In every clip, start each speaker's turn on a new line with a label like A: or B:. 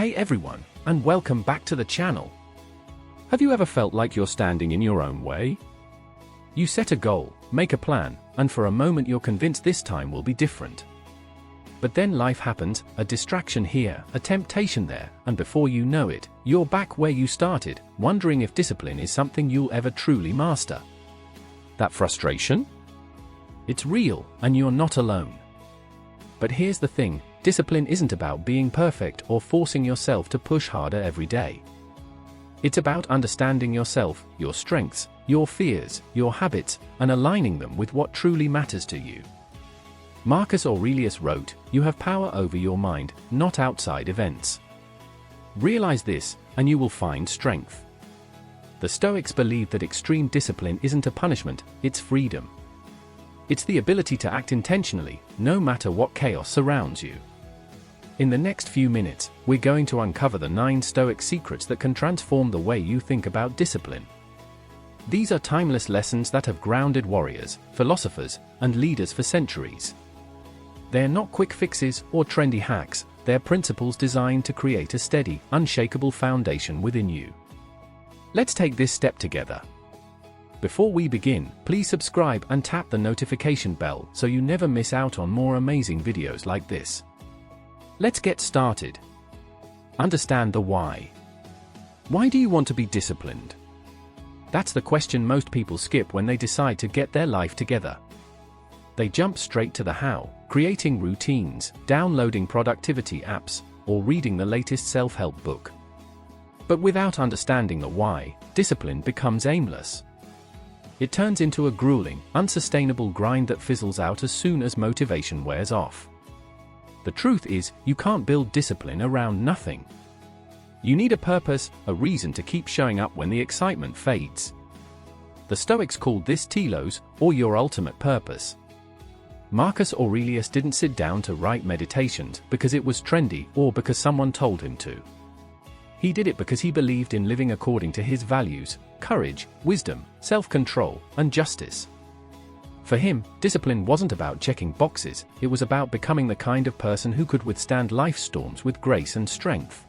A: Hey everyone, and welcome back to the channel. Have you ever felt like you're standing in your own way? You set a goal, make a plan, and for a moment you're convinced this time will be different. But then life happens, a distraction here, a temptation there, and before you know it, you're back where you started, wondering if discipline is something you'll ever truly master. That frustration? It's real, and you're not alone. But here's the thing, discipline isn't about being perfect or forcing yourself to push harder every day. It's about understanding yourself, your strengths, your fears, your habits, and aligning them with what truly matters to you. Marcus Aurelius wrote, "You have power over your mind, not outside events." Realize this, and you will find strength. The Stoics believed that extreme discipline isn't a punishment, it's freedom. It's the ability to act intentionally, no matter what chaos surrounds you. In the next few minutes, we're going to uncover the 9 Stoic secrets that can transform the way you think about discipline. These are timeless lessons that have grounded warriors, philosophers, and leaders for centuries. They're not quick fixes or trendy hacks, they're principles designed to create a steady, unshakable foundation within you. Let's take this step together. Before we begin, please subscribe and tap the notification bell so you never miss out on more amazing videos like this. Let's get started. Understand the why. Why do you want to be disciplined? That's the question most people skip when they decide to get their life together. They jump straight to the how, creating routines, downloading productivity apps, or reading the latest self-help book. But without understanding the why, discipline becomes aimless. It turns into a grueling, unsustainable grind that fizzles out as soon as motivation wears off. The truth is, you can't build discipline around nothing. You need a purpose, a reason to keep showing up when the excitement fades. The Stoics called this telos, or your ultimate purpose. Marcus Aurelius didn't sit down to write meditations because it was trendy or because someone told him to. He did it because he believed in living according to his values: courage, wisdom, self-control, and justice. For him, discipline wasn't about checking boxes, it was about becoming the kind of person who could withstand life's storms with grace and strength.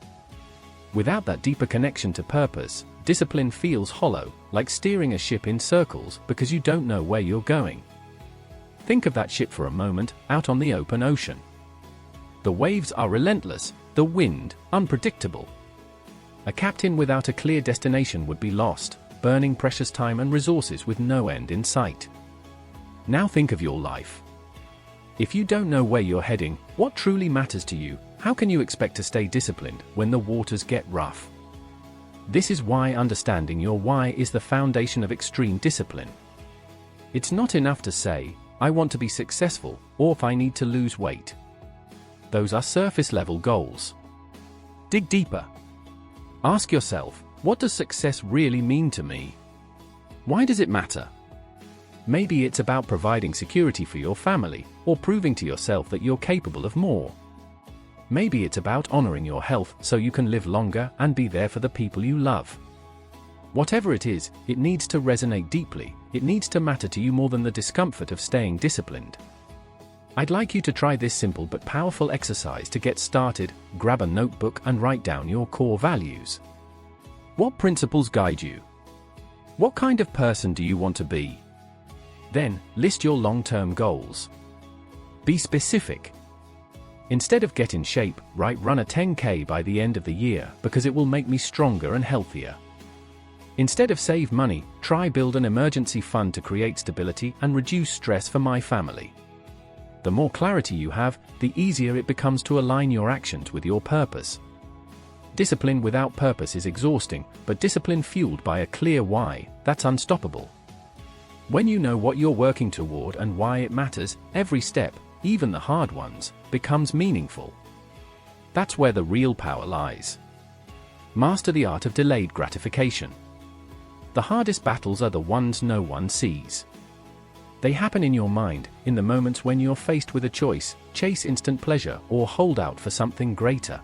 A: Without that deeper connection to purpose, discipline feels hollow, like steering a ship in circles because you don't know where you're going. Think of that ship for a moment, out on the open ocean. The waves are relentless, the wind, unpredictable. A captain without a clear destination would be lost, burning precious time and resources with no end in sight. Now think of your life. If you don't know where you're heading, what truly matters to you, how can you expect to stay disciplined when the waters get rough? This is why understanding your why is the foundation of extreme discipline. It's not enough to say, "I want to be successful," or "I need to lose weight." Those are surface-level goals. Dig deeper. Ask yourself, what does success really mean to me? Why does it matter? Maybe it's about providing security for your family, or proving to yourself that you're capable of more. Maybe it's about honoring your health so you can live longer and be there for the people you love. Whatever it is, it needs to resonate deeply, it needs to matter to you more than the discomfort of staying disciplined. I'd like you to try this simple but powerful exercise to get started. Grab a notebook and write down your core values. What principles guide you? What kind of person do you want to be? Then, list your long-term goals. Be specific. Instead of "get in shape," write "run a 10K by the end of the year because it will make me stronger and healthier." Instead of "save money," try "build an emergency fund to create stability and reduce stress for my family." The more clarity you have, the easier it becomes to align your actions with your purpose. Discipline without purpose is exhausting, but discipline fueled by a clear why, that's unstoppable. When you know what you're working toward and why it matters, every step, even the hard ones, becomes meaningful. That's where the real power lies. Master the art of delayed gratification. The hardest battles are the ones no one sees. They happen in your mind, in the moments when you're faced with a choice: chase instant pleasure or hold out for something greater.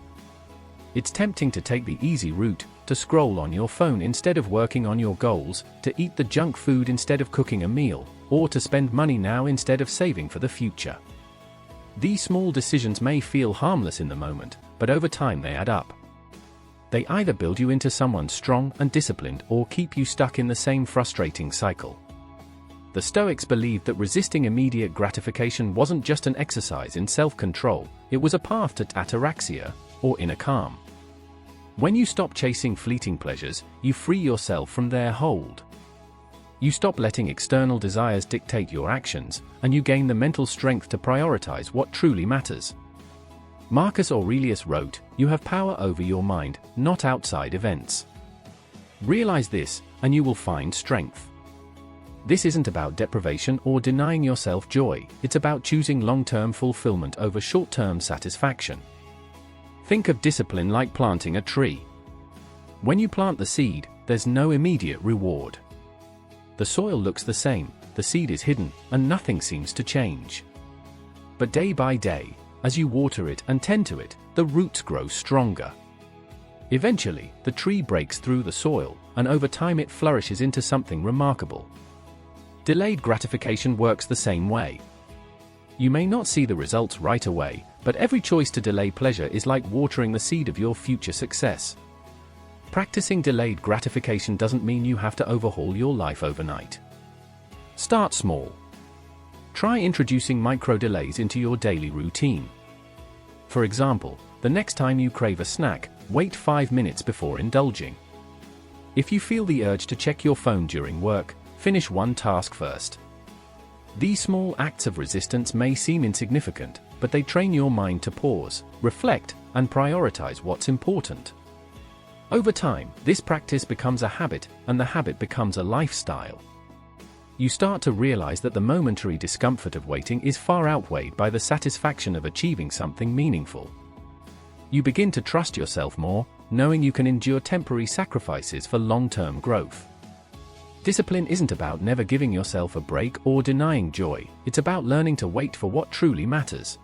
A: It's tempting to take the easy route, to scroll on your phone instead of working on your goals, to eat the junk food instead of cooking a meal, or to spend money now instead of saving for the future. These small decisions may feel harmless in the moment, but over time they add up. They either build you into someone strong and disciplined or keep you stuck in the same frustrating cycle. The Stoics believed that resisting immediate gratification wasn't just an exercise in self-control, it was a path to ataraxia, or inner calm. When you stop chasing fleeting pleasures, you free yourself from their hold. You stop letting external desires dictate your actions, and you gain the mental strength to prioritize what truly matters. Marcus Aurelius wrote, "You have power over your mind, not outside events." Realize this, and you will find strength. This isn't about deprivation or denying yourself joy, it's about choosing long-term fulfillment over short-term satisfaction. Think of discipline like planting a tree. When you plant the seed, there's no immediate reward. The soil looks the same, the seed is hidden, and nothing seems to change. But day by day, as you water it and tend to it, the roots grow stronger. Eventually, the tree breaks through the soil, and over time it flourishes into something remarkable. Delayed gratification works the same way. You may not see the results right away, but every choice to delay pleasure is like watering the seed of your future success. Practicing delayed gratification doesn't mean you have to overhaul your life overnight. Start small. Try introducing micro-delays into your daily routine. For example, the next time you crave a snack, wait 5 minutes before indulging. If you feel the urge to check your phone during work, finish one task first. These small acts of resistance may seem insignificant, but they train your mind to pause, reflect, and prioritize what's important. Over time, this practice becomes a habit, and the habit becomes a lifestyle. You start to realize that the momentary discomfort of waiting is far outweighed by the satisfaction of achieving something meaningful. You begin to trust yourself more, knowing you can endure temporary sacrifices for long-term growth. Discipline isn't about never giving yourself a break or denying joy, it's about learning to wait for what truly matters.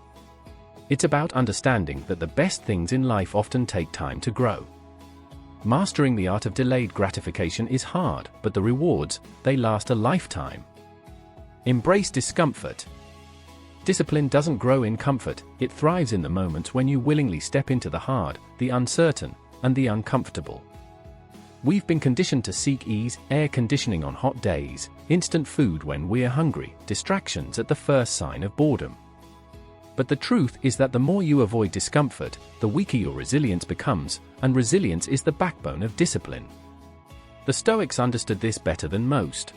A: It's about understanding that the best things in life often take time to grow. Mastering the art of delayed gratification is hard, but the rewards, they last a lifetime. Embrace discomfort. Discipline doesn't grow in comfort, it thrives in the moments when you willingly step into the hard, the uncertain, and the uncomfortable. We've been conditioned to seek ease, air conditioning on hot days, instant food when we're hungry, distractions at the first sign of boredom. But the truth is that the more you avoid discomfort, the weaker your resilience becomes, and resilience is the backbone of discipline. The Stoics understood this better than most.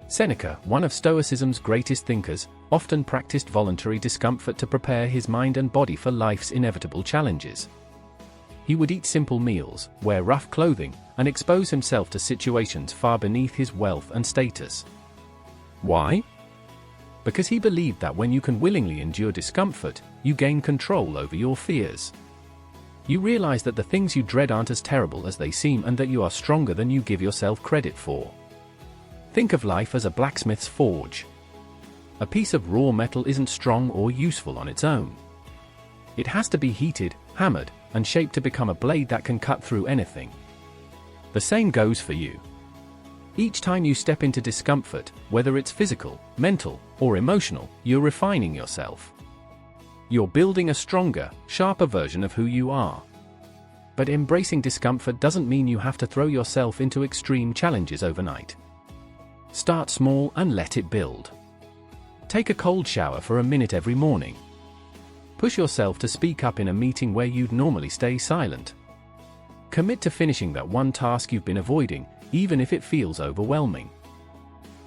A: Seneca, one of Stoicism's greatest thinkers, often practiced voluntary discomfort to prepare his mind and body for life's inevitable challenges. He would eat simple meals, wear rough clothing, and expose himself to situations far beneath his wealth and status. Why? Because he believed that when you can willingly endure discomfort, you gain control over your fears. You realize that the things you dread aren't as terrible as they seem and that you are stronger than you give yourself credit for. Think of life as a blacksmith's forge. A piece of raw metal isn't strong or useful on its own. It has to be heated, hammered, and shaped to become a blade that can cut through anything. The same goes for you. Each time you step into discomfort, whether it's physical, mental, or emotional, you're refining yourself. You're building a stronger, sharper version of who you are. But embracing discomfort doesn't mean you have to throw yourself into extreme challenges overnight. Start small and let it build. Take a cold shower for a minute every morning. Push yourself to speak up in a meeting where you'd normally stay silent. Commit to finishing that one task you've been avoiding, even if it feels overwhelming.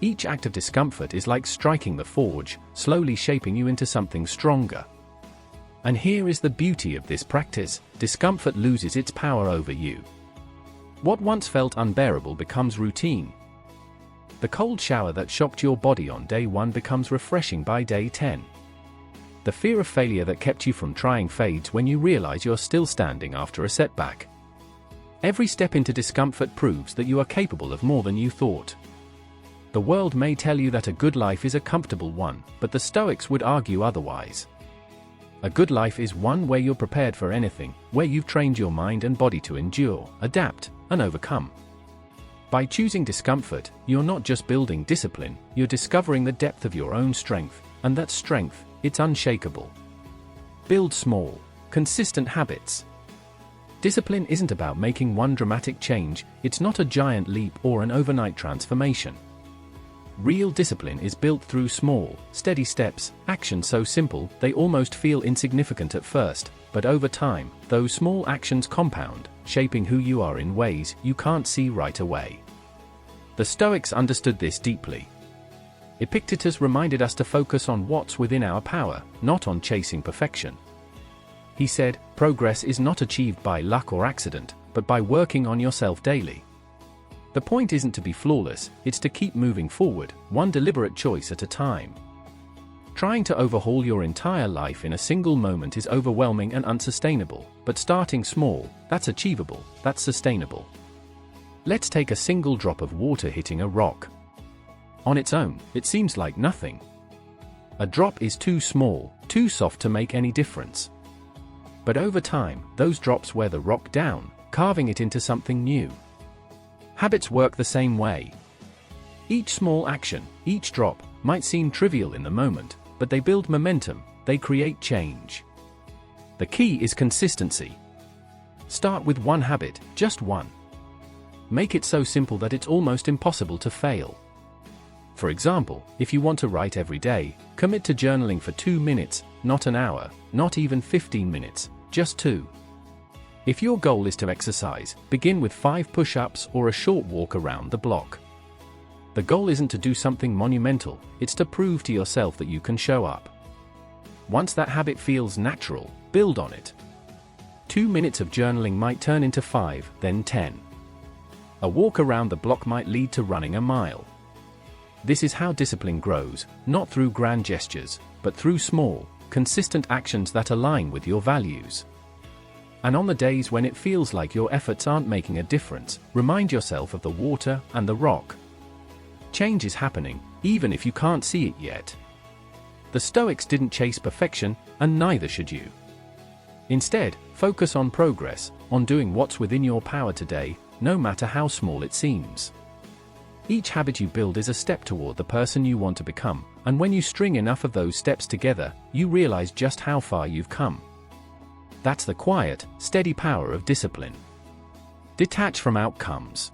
A: Each act of discomfort is like striking the forge, slowly shaping you into something stronger. And here is the beauty of this practice: discomfort loses its power over you. What once felt unbearable becomes routine. The cold shower that shocked your body on day 1 becomes refreshing by day 10. The fear of failure that kept you from trying fades when you realize you're still standing after a setback. Every step into discomfort proves that you are capable of more than you thought. The world may tell you that a good life is a comfortable one, but the Stoics would argue otherwise. A good life is one where you're prepared for anything, where you've trained your mind and body to endure, adapt, and overcome. By choosing discomfort, you're not just building discipline, you're discovering the depth of your own strength, and that strength, it's unshakable. Build small, consistent habits. Discipline isn't about making one dramatic change, it's not a giant leap or an overnight transformation. Real discipline is built through small, steady steps, actions so simple they almost feel insignificant at first, but over time, those small actions compound, shaping who you are in ways you can't see right away. The Stoics understood this deeply. Epictetus reminded us to focus on what's within our power, not on chasing perfection. He said, progress is not achieved by luck or accident, but by working on yourself daily. The point isn't to be flawless, it's to keep moving forward, one deliberate choice at a time. Trying to overhaul your entire life in a single moment is overwhelming and unsustainable, but starting small, that's achievable, that's sustainable. Let's take a single drop of water hitting a rock. On its own, it seems like nothing. A drop is too small, too soft to make any difference. But over time, those drops wear the rock down, carving it into something new. Habits work the same way. Each small action, each drop, might seem trivial in the moment, but they build momentum, they create change. The key is consistency. Start with one habit, just one. Make it so simple that it's almost impossible to fail. For example, if you want to write every day, commit to journaling for 2 minutes, not an hour, not even 15 minutes, just 2. If your goal is to exercise, begin with 5 push-ups or a short walk around the block. The goal isn't to do something monumental, it's to prove to yourself that you can show up. Once that habit feels natural, build on it. 2 minutes of journaling might turn into 5, then 10. A walk around the block might lead to running a mile. This is how discipline grows, not through grand gestures, but through small, consistent actions that align with your values. And on the days when it feels like your efforts aren't making a difference, remind yourself of the water and the rock. Change is happening, even if you can't see it yet. The Stoics didn't chase perfection, and neither should you. Instead, focus on progress, on doing what's within your power today, no matter how small it seems. Each habit you build is a step toward the person you want to become, and when you string enough of those steps together, you realize just how far you've come. That's the quiet, steady power of discipline. Detach from outcomes.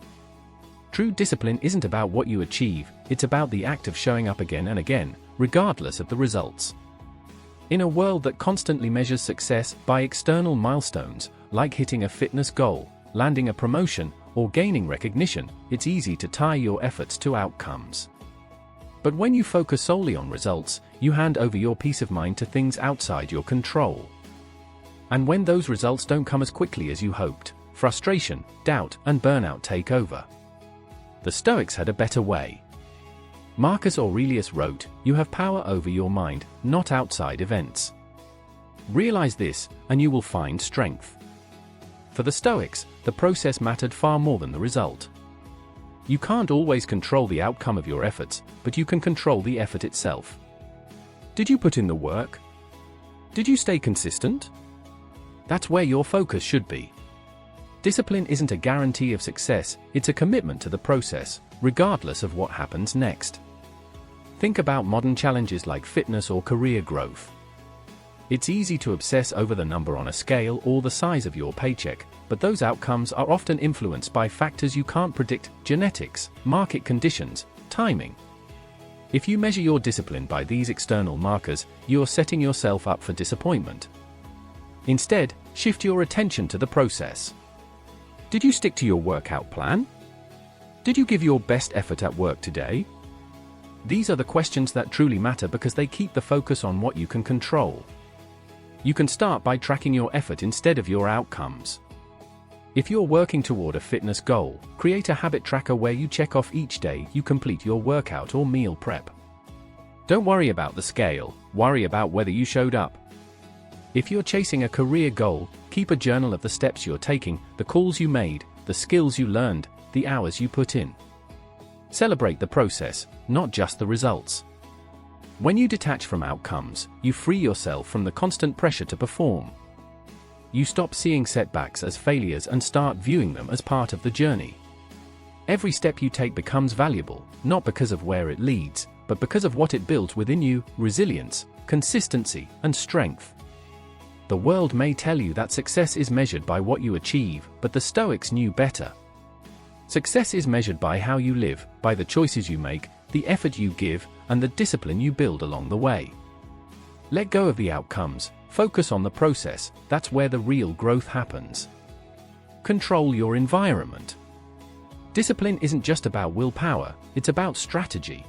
A: True discipline isn't about what you achieve, it's about the act of showing up again and again, regardless of the results. In a world that constantly measures success by external milestones, like hitting a fitness goal, landing a promotion, or gaining recognition, it's easy to tie your efforts to outcomes. But when you focus solely on results, you hand over your peace of mind to things outside your control. And when those results don't come as quickly as you hoped, frustration, doubt, and burnout take over. The Stoics had a better way. Marcus Aurelius wrote, "You have power over your mind, not outside events." Realize this, and you will find strength. For the Stoics, the process mattered far more than the result. You can't always control the outcome of your efforts, but you can control the effort itself. Did you put in the work? Did you stay consistent? That's where your focus should be. Discipline isn't a guarantee of success, it's a commitment to the process, regardless of what happens next. Think about modern challenges like fitness or career growth. It's easy to obsess over the number on a scale or the size of your paycheck, but those outcomes are often influenced by factors you can't predict: genetics, market conditions, timing. If you measure your discipline by these external markers, you're setting yourself up for disappointment. Instead, shift your attention to the process. Did you stick to your workout plan? Did you give your best effort at work today? These are the questions that truly matter because they keep the focus on what you can control. You can start by tracking your effort instead of your outcomes. If you're working toward a fitness goal, create a habit tracker where you check off each day you complete your workout or meal prep. Don't worry about the scale, worry about whether you showed up. If you're chasing a career goal, keep a journal of the steps you're taking, the calls you made, the skills you learned, the hours you put in. Celebrate the process, not just the results. When you detach from outcomes, you free yourself from the constant pressure to perform. You stop seeing setbacks as failures and start viewing them as part of the journey. Every step you take becomes valuable, not because of where it leads, but because of what it builds within you: resilience, consistency, and strength. The world may tell you that success is measured by what you achieve, but the Stoics knew better. Success is measured by how you live, by the choices you make, the effort you give, and the discipline you build along the way. Let go of the outcomes, focus on the process. That's where the real growth happens. Control your environment. Discipline isn't just about willpower, it's about strategy.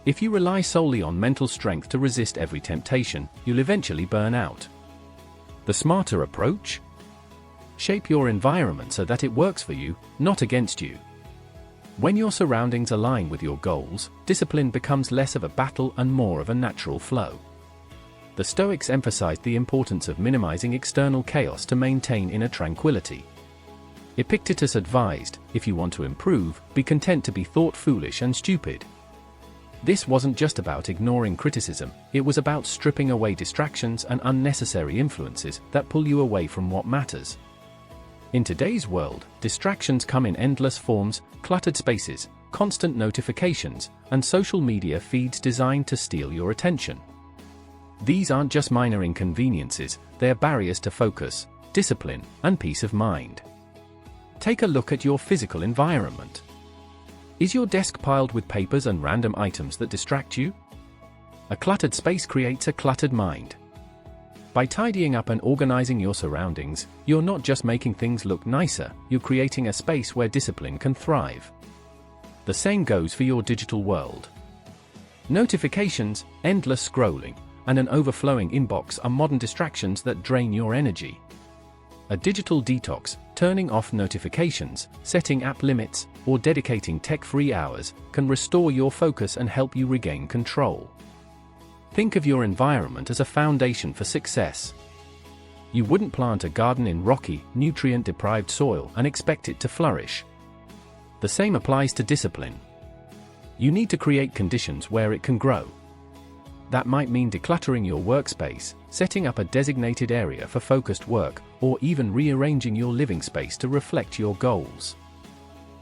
A: If you rely solely on mental strength to resist every temptation, you'll eventually burn out. The smarter approach? Shape your environment so that it works for you, not against you. When your surroundings align with your goals, discipline becomes less of a battle and more of a natural flow. The Stoics emphasized the importance of minimizing external chaos to maintain inner tranquility. Epictetus advised, if you want to improve, be content to be thought foolish and stupid. This wasn't just about ignoring criticism, it was about stripping away distractions and unnecessary influences that pull you away from what matters. In today's world, distractions come in endless forms: cluttered spaces, constant notifications, and social media feeds designed to steal your attention. These aren't just minor inconveniences, they're barriers to focus, discipline, and peace of mind. Take a look at your physical environment. Is your desk piled with papers and random items that distract you? A cluttered space creates a cluttered mind. By tidying up and organizing your surroundings, you're not just making things look nicer, you're creating a space where discipline can thrive. The same goes for your digital world. Notifications, endless scrolling, and an overflowing inbox are modern distractions that drain your energy. A digital detox, turning off notifications, setting app limits, or dedicating tech-free hours, can restore your focus and help you regain control. Think of your environment as a foundation for success. You wouldn't plant a garden in rocky, nutrient-deprived soil and expect it to flourish. The same applies to discipline. You need to create conditions where it can grow. That might mean decluttering your workspace, setting up a designated area for focused work, or even rearranging your living space to reflect your goals.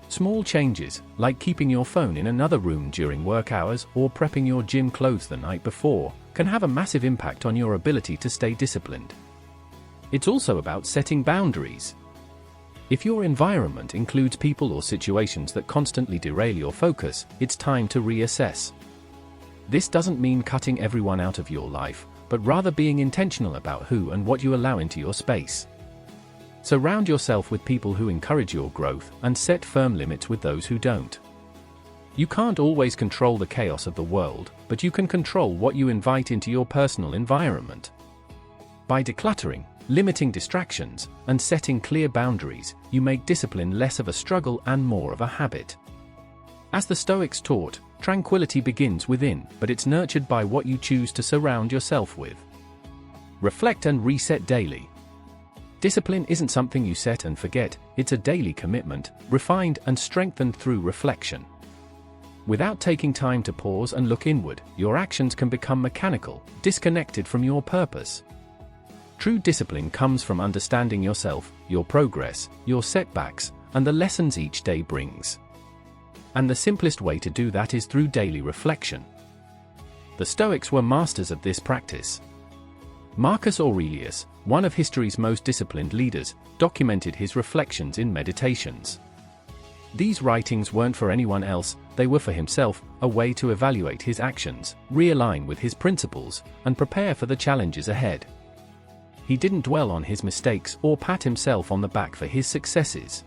A: Small changes, like keeping your phone in another room during work hours or prepping your gym clothes the night before, can have a massive impact on your ability to stay disciplined. It's also about setting boundaries. If your environment includes people or situations that constantly derail your focus, it's time to reassess. This doesn't mean cutting everyone out of your life, but rather being intentional about who and what you allow into your space. Surround yourself with people who encourage your growth and set firm limits with those who don't. You can't always control the chaos of the world, but you can control what you invite into your personal environment. By decluttering, limiting distractions, and setting clear boundaries, you make discipline less of a struggle and more of a habit. As the Stoics taught, tranquility begins within, but it's nurtured by what you choose to surround yourself with. Reflect and reset daily. Discipline isn't something you set and forget, it's a daily commitment, refined and strengthened through reflection. Without taking time to pause and look inward, your actions can become mechanical, disconnected from your purpose. True discipline comes from understanding yourself, your progress, your setbacks, and the lessons each day brings. And the simplest way to do that is through daily reflection. The Stoics were masters of this practice. Marcus Aurelius, one of history's most disciplined leaders, documented his reflections in Meditations. These writings weren't for anyone else, they were for himself, a way to evaluate his actions, realign with his principles, and prepare for the challenges ahead. He didn't dwell on his mistakes or pat himself on the back for his successes.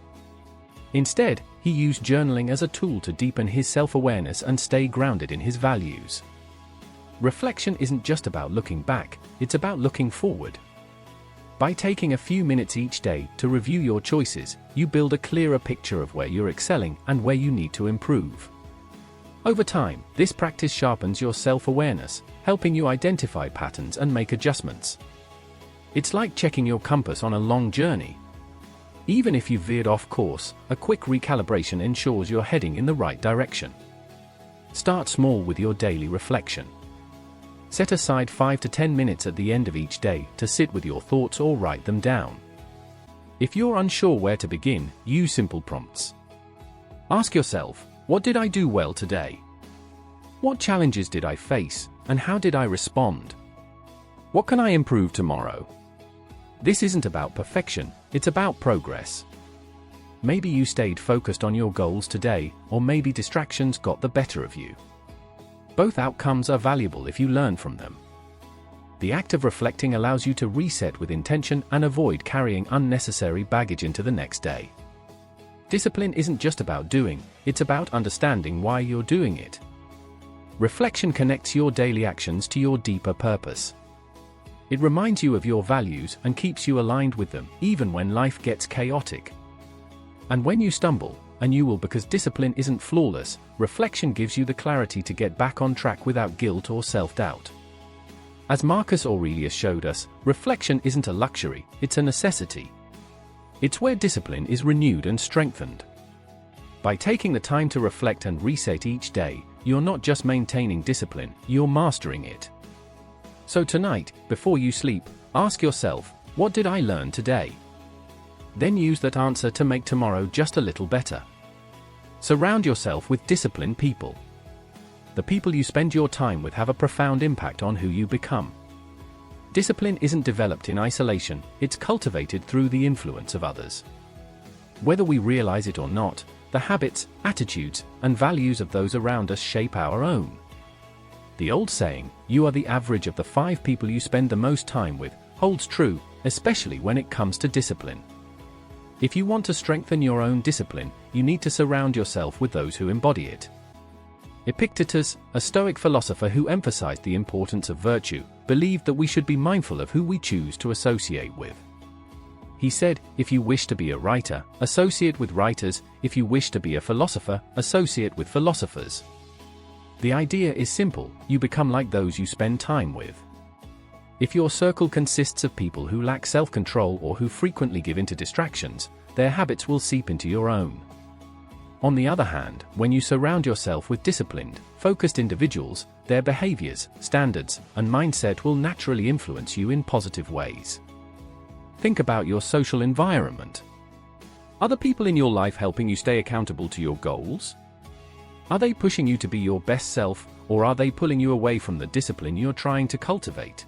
A: Instead, he used journaling as a tool to deepen his self-awareness and stay grounded in his values. Reflection isn't just about looking back, it's about looking forward. By taking a few minutes each day to review your choices, you build a clearer picture of where you're excelling and where you need to improve. Over time, this practice sharpens your self-awareness, helping you identify patterns and make adjustments. It's like checking your compass on a long journey. Even if you've veered off course, a quick recalibration ensures you're heading in the right direction. Start small with your daily reflection. Set aside 5 to 10 minutes at the end of each day to sit with your thoughts or write them down. If you're unsure where to begin, use simple prompts. Ask yourself, what did I do well today? What challenges did I face, and how did I respond? What can I improve tomorrow? This isn't about perfection, it's about progress. Maybe you stayed focused on your goals today, or maybe distractions got the better of you. Both outcomes are valuable if you learn from them. The act of reflecting allows you to reset with intention and avoid carrying unnecessary baggage into the next day. Discipline isn't just about doing, it's about understanding why you're doing it. Reflection connects your daily actions to your deeper purpose. It reminds you of your values and keeps you aligned with them, even when life gets chaotic. And when you stumble, and you will because discipline isn't flawless, reflection gives you the clarity to get back on track without guilt or self-doubt. As Marcus Aurelius showed us, reflection isn't a luxury, it's a necessity. It's where discipline is renewed and strengthened. By taking the time to reflect and reset each day, you're not just maintaining discipline, you're mastering it. So tonight, before you sleep, ask yourself, what did I learn today? Then use that answer to make tomorrow just a little better. Surround yourself with disciplined people. The people you spend your time with have a profound impact on who you become. Discipline isn't developed in isolation, it's cultivated through the influence of others. Whether we realize it or not, the habits, attitudes, and values of those around us shape our own. The old saying, "You are the average of the 5 people you spend the most time with," holds true, especially when it comes to discipline. If you want to strengthen your own discipline, you need to surround yourself with those who embody it. Epictetus, a Stoic philosopher who emphasized the importance of virtue, believed that we should be mindful of who we choose to associate with. He said, "If you wish to be a writer, associate with writers; if you wish to be a philosopher, associate with philosophers." The idea is simple, you become like those you spend time with. If your circle consists of people who lack self-control or who frequently give in to distractions, their habits will seep into your own. On the other hand, when you surround yourself with disciplined, focused individuals, their behaviors, standards, and mindset will naturally influence you in positive ways. Think about your social environment. Are the people in your life helping you stay accountable to your goals? Are they pushing you to be your best self, or are they pulling you away from the discipline you're trying to cultivate?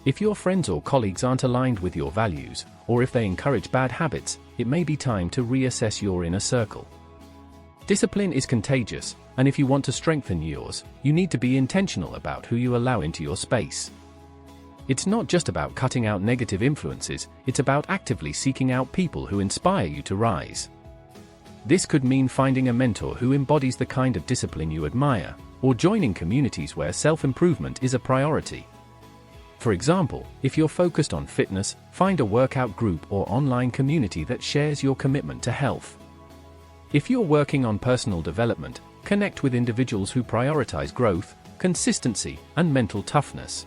A: If your friends or colleagues aren't aligned with your values, or if they encourage bad habits, it may be time to reassess your inner circle. Discipline is contagious, and if you want to strengthen yours, you need to be intentional about who you allow into your space. It's not just about cutting out negative influences, it's about actively seeking out people who inspire you to rise. This could mean finding a mentor who embodies the kind of discipline you admire, or joining communities where self-improvement is a priority. For example, if you're focused on fitness, find a workout group or online community that shares your commitment to health. If you're working on personal development, connect with individuals who prioritize growth, consistency, and mental toughness.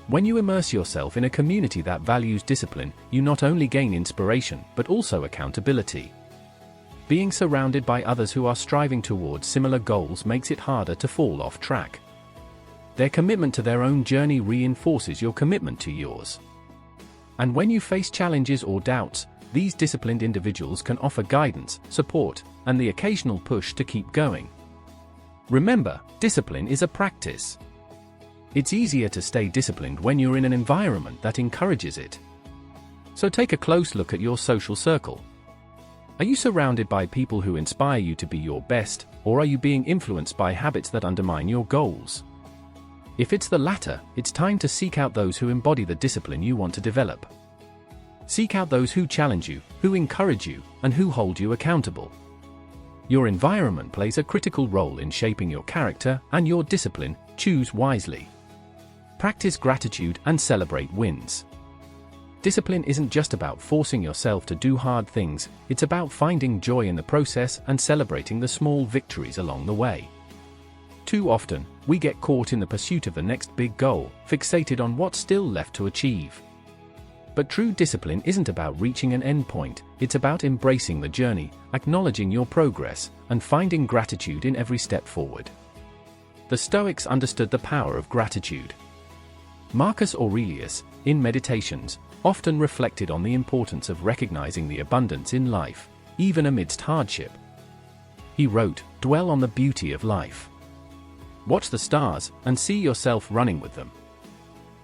A: When you immerse yourself in a community that values discipline, you not only gain inspiration but also accountability. Being surrounded by others who are striving towards similar goals makes it harder to fall off track. Their commitment to their own journey reinforces your commitment to yours. And when you face challenges or doubts, these disciplined individuals can offer guidance, support, and the occasional push to keep going. Remember, discipline is a practice. It's easier to stay disciplined when you're in an environment that encourages it. So take a close look at your social circle. Are you surrounded by people who inspire you to be your best, or are you being influenced by habits that undermine your goals? If it's the latter, it's time to seek out those who embody the discipline you want to develop. Seek out those who challenge you, who encourage you, and who hold you accountable. Your environment plays a critical role in shaping your character and your discipline. Choose wisely. Practice gratitude and celebrate wins. Discipline isn't just about forcing yourself to do hard things, it's about finding joy in the process and celebrating the small victories along the way. Too often, we get caught in the pursuit of the next big goal, fixated on what's still left to achieve. But true discipline isn't about reaching an end point, it's about embracing the journey, acknowledging your progress, and finding gratitude in every step forward. The Stoics understood the power of gratitude. Marcus Aurelius, in Meditations, often reflected on the importance of recognizing the abundance in life, even amidst hardship. He wrote, "Dwell on the beauty of life. Watch the stars, and see yourself running with them.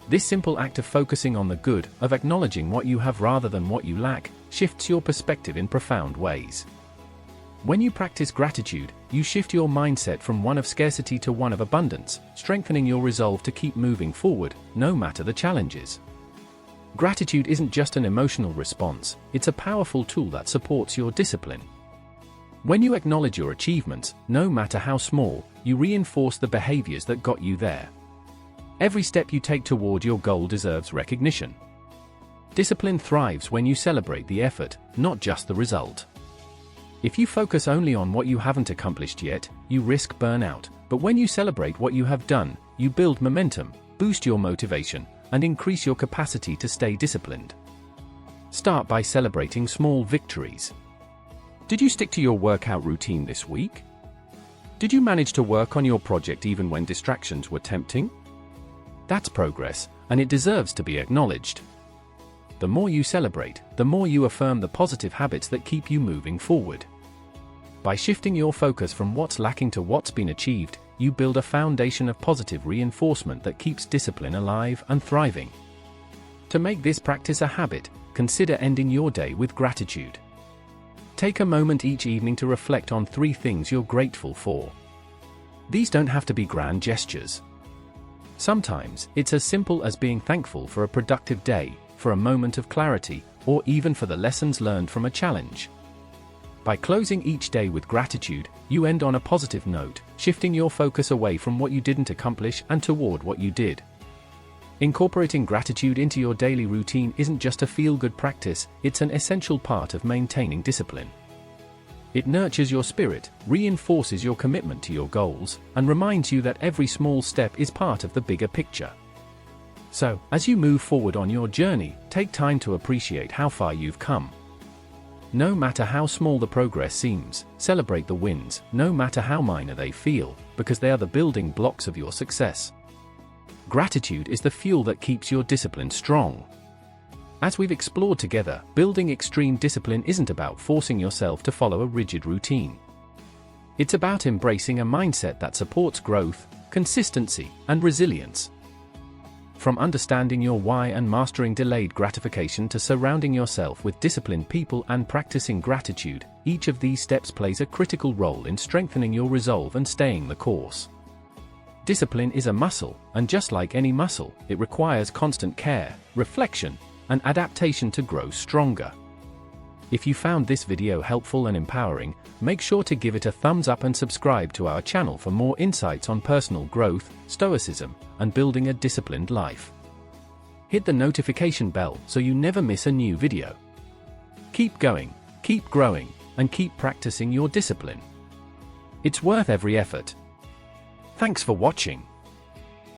A: This simple act of focusing on the good, of acknowledging what you have rather than what you lack, shifts your perspective in profound ways. When you practice gratitude, you shift your mindset from one of scarcity to one of abundance, strengthening your resolve to keep moving forward, no matter the challenges. Gratitude isn't just an emotional response, it's a powerful tool that supports your discipline. When you acknowledge your achievements, no matter how small, you reinforce the behaviors that got you there. Every step you take toward your goal deserves recognition. Discipline thrives when you celebrate the effort, not just the result. If you focus only on what you haven't accomplished yet, you risk burnout, but when you celebrate what you have done, you build momentum, boost your motivation, and increase your capacity to stay disciplined. Start by celebrating small victories. Did you stick to your workout routine this week? Did you manage to work on your project even when distractions were tempting? That's progress, and it deserves to be acknowledged. The more you celebrate, the more you affirm the positive habits that keep you moving forward. By shifting your focus from what's lacking to what's been achieved, you build a foundation of positive reinforcement that keeps discipline alive and thriving. To make this practice a habit, consider ending your day with gratitude. Take a moment each evening to reflect on 3 things you're grateful for. These don't have to be grand gestures. Sometimes, it's as simple as being thankful for a productive day, for a moment of clarity, or even for the lessons learned from a challenge. By closing each day with gratitude, you end on a positive note, shifting your focus away from what you didn't accomplish and toward what you did. Incorporating gratitude into your daily routine isn't just a feel-good practice, it's an essential part of maintaining discipline. It nurtures your spirit, reinforces your commitment to your goals, and reminds you that every small step is part of the bigger picture. So, as you move forward on your journey, take time to appreciate how far you've come. No matter how small the progress seems, celebrate the wins, no matter how minor they feel, because they are the building blocks of your success. Gratitude is the fuel that keeps your discipline strong. As we've explored together, building extreme discipline isn't about forcing yourself to follow a rigid routine. It's about embracing a mindset that supports growth, consistency, and resilience. From understanding your why and mastering delayed gratification to surrounding yourself with disciplined people and practicing gratitude, each of these steps plays a critical role in strengthening your resolve and staying the course. Discipline is a muscle, and just like any muscle, it requires constant care, reflection, and adaptation to grow stronger. If you found this video helpful and empowering, make sure to give it a thumbs up and subscribe to our channel for more insights on personal growth, stoicism, and building a disciplined life. Hit the notification bell so you never miss a new video. Keep going, keep growing, and keep practicing your discipline. It's worth every effort. Thanks for watching.